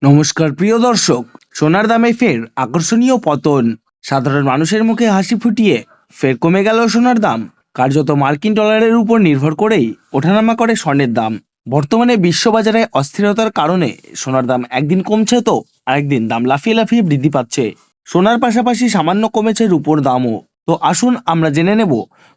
নমস্কার প্রিয় দর্শক। সোনার দামে ফের আকর্ষণীয় পতন। সাধারণ মানুষের মুখে হাসি ফুটিয়ে ফের কমে গেল সোনার দাম। কার্যত মার্কিন ডলারের উপর নির্ভর করেই ওঠানামা করে স্বর্ণের দাম। বর্তমানে বিশ্ববাজারে অস্থিরতার কারণে সোনার দাম একদিন কমছে তো আরেকদিন দাম লাফিয়ে লাফিয়ে বৃদ্ধি পাচ্ছে। সোনার পাশাপাশি সামান্য কমেছে রূপোর দামও। তো আসুন আমরা জেনে নেব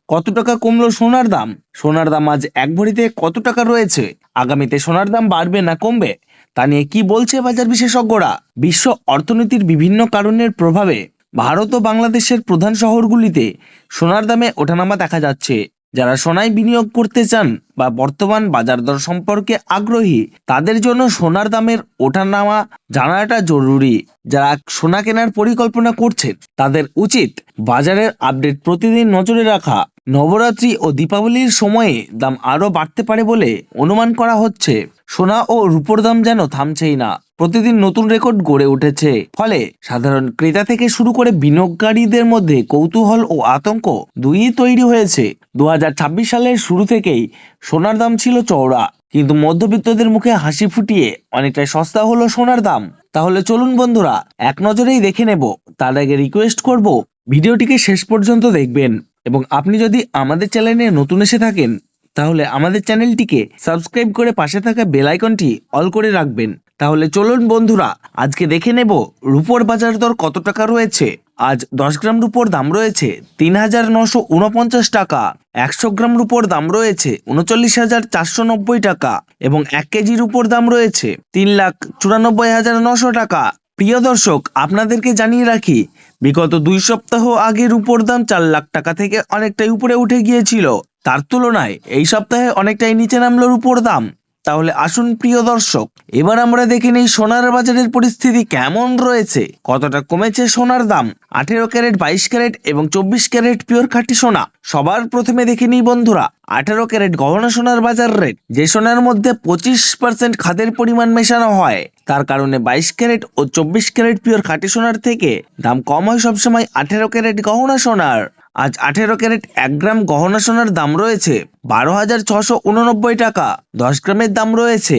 কত টাকা কমলো সোনার দাম। সোনার দাম আজ এক ভরিতে কত টাকা রয়েছে, আগামীতে সোনার দাম বাড়বে না কমবে, তা নিয়ে কি বলছে বাজার বিশেষজ্ঞরা। বিশ্ব অর্থনীতির বিভিন্ন কারণের প্রভাবে ভারত ও বাংলাদেশের প্রধান শহরগুলিতে সোনার দামে ওঠানামা দেখা যাচ্ছে। যারা সোনায় বিনিয়োগ করতে চান বা বর্তমান বাজার দর সম্পর্কে আগ্রহী, তাদের জন্য সোনার দামের ওঠানামা জানাটা জরুরি। যারা সোনা কেনার পরিকল্পনা করছেন তাদের উচিত বাজারের আপডেট প্রতিদিন নজরে রাখা। নবরাত্রি ও দীপাবলির সময়ে দাম আরও বাড়তে পারে বলে অনুমান করা হচ্ছে। সোনা ও রূপোর দাম যেন থামছেই না, প্রতিদিন নতুন রেকর্ড গড়ে উঠেছে। ফলে সাধারণ ক্রেতা থেকে শুরু করে বিনিয়োগকারীদের মধ্যে কৌতূহল ও আতঙ্ক দুইই তৈরি হয়েছে। 2026 সালের শুরু থেকেই সোনার দাম ছিল চওড়া, কিন্তু মধ্যবিত্তদের মুখে হাসি ফুটিয়ে অনেকটাই সস্তা হলো সোনার দাম। তাহলে চলুন বন্ধুরা এক নজরেই দেখে নেব। তার আগে রিকোয়েস্ট করব ভিডিওটিকে শেষ পর্যন্ত দেখবেন, এবং আপনি যদি আমাদের চ্যানেলে নতুন এসে থাকেন তাহলে আমাদের চ্যানেলটিকে সাবস্ক্রাইব করে পাশে থাকা বেল আইকনটি অল করে রাখবেন। তাহলে চলুন বন্ধুরা আজকে দেখে নেব রূপোর বাজার দর কত টাকা রয়েছে। আজ 10 গ্রাম রূপোর দাম রয়েছে 3,949 টাকা। 100 গ্রাম রূপোর দাম রয়েছে 39,490 টাকা এবং 1 কেজি রূপোর দাম রয়েছে 3,94,900 টাকা। প্রিয় দর্শক, আপনাদেরকে জানিয়ে রাখি, বিগত 2 সপ্তাহ আগে রূপোর দাম 4 লাখ টাকা থেকে অনেকটাই উপরে উঠে গিয়েছিল। তার তুলনায় এই সপ্তাহে অনেকটাই নিচে নামলো রূপোর দাম। তাহলে আসুন প্রিয় দর্শক, এবার আমরা দেখে নেই সোনার বাজারের পরিস্থিতি কেমন রয়েছে, কতটা কমেছে সোনার দাম। 18 ক্যারেট, 22 ক্যারেট এবং 24 ক্যারেট পিওর খাঁটি সোনা। সবার প্রথমে দেখে নিই বন্ধুরা 18 ক্যারেট গহনা সোনার বাজার রেট। যে সোনার মধ্যে 25% খাদের পরিমাণ মেশানো হয়, তার কারণে 22 ক্যারেট ও 24 ক্যারেট পিওর খাঁটি সোনার থেকে দাম কম হয় সবসময় 18 ক্যারেট গহনা সোনার। আজ 18 ক্যারেট 1 গ্রাম গহনা সোনার দাম রয়েছে 12,689 টাকা। 10 গ্রামের দাম রয়েছে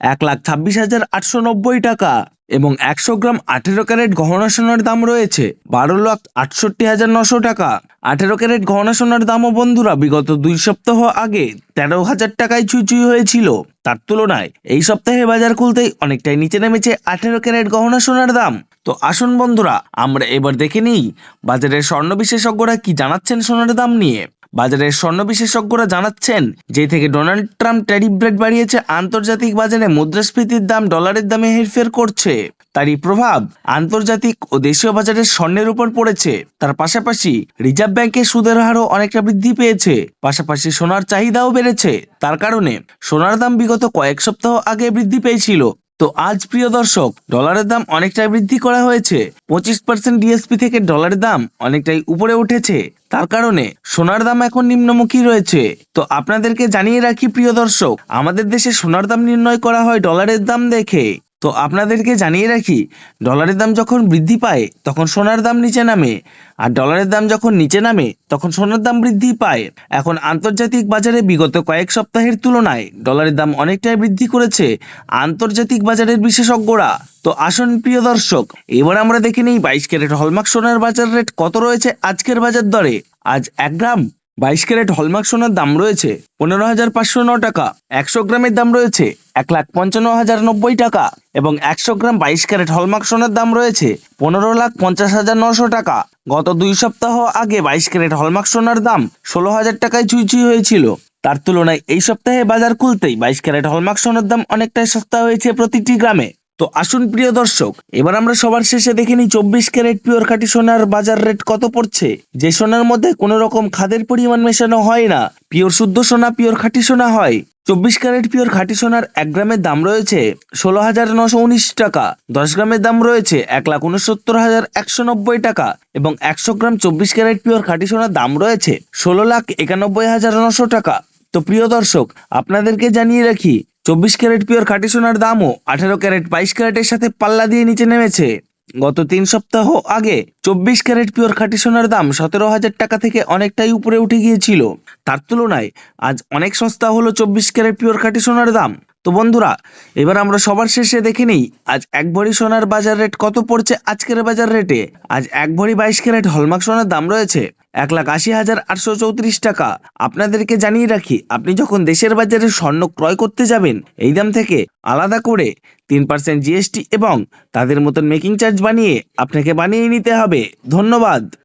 1,26,890 টাকা এবং 100 গ্রাম 18 ক্যারেট গহনা সোনার দাম রয়েছে 12,68,900 টাকা। 18 ক্যারেট গহনা সোনার দামও বন্ধুরা বিগত 2 সপ্তাহ আগে 13,000 টাকায় ছুঁই হয়েছিল। তার তুলনায় এই সপ্তাহে বাজার খুলতেই অনেকটাই নিচে নেমেছে 18 ক্যারেট গহনা সোনার দাম। তো আসুন বন্ধুরা আমরা এবার দেখে নিই বাজারের স্বর্ণ বিশেষজ্ঞরা কি জানাচ্ছেন সোনার দাম নিয়ে। বাজারের স্বর্ণ বিশেষজ্ঞরা জানাচ্ছেন, যে থেকে ডোনাল্ড ট্রাম্প ট্যারিফ রেট বাড়িয়েছে, আন্তর্জাতিক বাজারে মুদ্রাস্ফীতির দাম ডলারের দামে হেরফের করছে। তারই প্রভাব আন্তর্জাতিক ও দেশীয় বাজারের স্বর্ণের উপর পড়েছে। তার পাশাপাশি রিজার্ভ ব্যাংকের সুদের হারও অনেকটা বৃদ্ধি পেয়েছে। পাশাপাশি সোনার চাহিদাও বেড়েছে। তার কারণে সোনার দাম বিগত কয়েক সপ্তাহ আগে বৃদ্ধি পেয়েছিল। তো আজ প্রিয় দর্শক ডলারের দাম অনেকটাই বৃদ্ধি করা হয়েছে। 25% ডিএসপি থেকে ডলারের দাম অনেকটাই উপরে উঠেছে। তার কারণে সোনার দাম এখন নিম্নমুখী রয়েছে। তো আপনাদেরকে জানিয়ে রাখি প্রিয় দর্শক, আমাদের দেশে সোনার দাম নির্ণয় করা হয় ডলারের দাম দেখে। তো আপনাদেরকে জানিয়ে রাখি, ডলারের দাম যখন বৃদ্ধি পায় তখন সোনার দাম নিচে নামে, আর ডলারের দাম যখন নিচে নামে তখন সোনার দাম বৃদ্ধি পায়। এখন আন্তর্জাতিক বাজারে বিগত কয়েক সপ্তাহের তুলনায় ডলারের দাম অনেকটাই বৃদ্ধি করেছে আন্তর্জাতিক বাজারের বিশেষজ্ঞরা। তো আসুন প্রিয় দর্শক এবার আমরা দেখে নিই 22 ক্যারেট হলমার্ক সোনার বাজার রেট কত রয়েছে আজকের বাজার দরে। আজ 1 গ্রাম 22 ক্যারেট হলমার্ক সোনার দাম রয়েছে 15,509 টাকা। 100 গ্রামের দাম রয়েছে 1,55,090 টাকা এবং 100 গ্রাম 22 ক্যারেট হলমার্ক সোনার দাম রয়েছে 15,50,900 টাকা। গত 2 সপ্তাহ আগে 22 ক্যারেট হলমার্ক সোনার দাম 16,000 টাকায় ছুঁই হয়েছিল। তার তুলনায় এই সপ্তাহে বাজার খুলতেই 22 ক্যারেট হলমার্ক সোনার দাম অনেকটাই সস্তা হয়েছে প্রতিটি গ্রামে। তো আসুন প্রিয় দর্শক এবার আমরা সবার শেষে দেখে নিই 24 ক্যারেট পিওর খাঁটি সোনার বাজার রেট কত পড়ছে। যে সোনার মধ্যে কোনো রকম খাদের পরিমাণ মেশানো হয় না, পিওর শুদ্ধ সোনা, পিওর খাঁটি সোনা হয়। 24 ক্যারেট পিওর খাঁটি সোনার 1 গ্রামের দাম রয়েছে 16,919 টাকা। 10 গ্রামের দাম রয়েছে 1,69,190 টাকা এবং 100 গ্রাম 24 ক্যারেট পিওর খাঁটি সোনার দাম রয়েছে 16,91,900 টাকা। তো প্রিয় দর্শক আপনাদেরকে জানিয়ে রাখি, 24 ক্যারেট পিওর খাঁটি সোনার দামও 18 ক্যারেট 22 ক্যারেটের সাথে পাল্লা দিয়ে নিচে নেমেছে। গত 3 সপ্তাহ আগে 24 ক্যারেট পিওর খাঁটি সোনার দাম 17,000 টাকা থেকে অনেকটাই উপরে উঠে গিয়েছিল। তার তুলনায় আজ অনেক সস্তা হলো 24 ক্যারেট পিওর খাঁটি সোনার দাম। তো বন্ধুরা, এবার আমরা সবার শেষে দেখে নিই আজ 1 ভরি সোনার বাজার রেট কত পড়ছে আজকের বাজার রেটে। আজ 1 ভরি 22 ক্যারেট হলমার্ক সোনার দাম রয়েছে 1,80,834 টাকা। আপনাদেরকে জানিয়ে রাখি, আপনি যখন দেশের বাজারে স্বর্ণ ক্রয় করতে যাবেন, এই দাম থেকে আলাদা করে 3% জিএসটি এবং তাদের মতন মেকিং চার্জ বানিয়ে আপনাকে বানিয়ে নিতে হবে। ধন্যবাদ।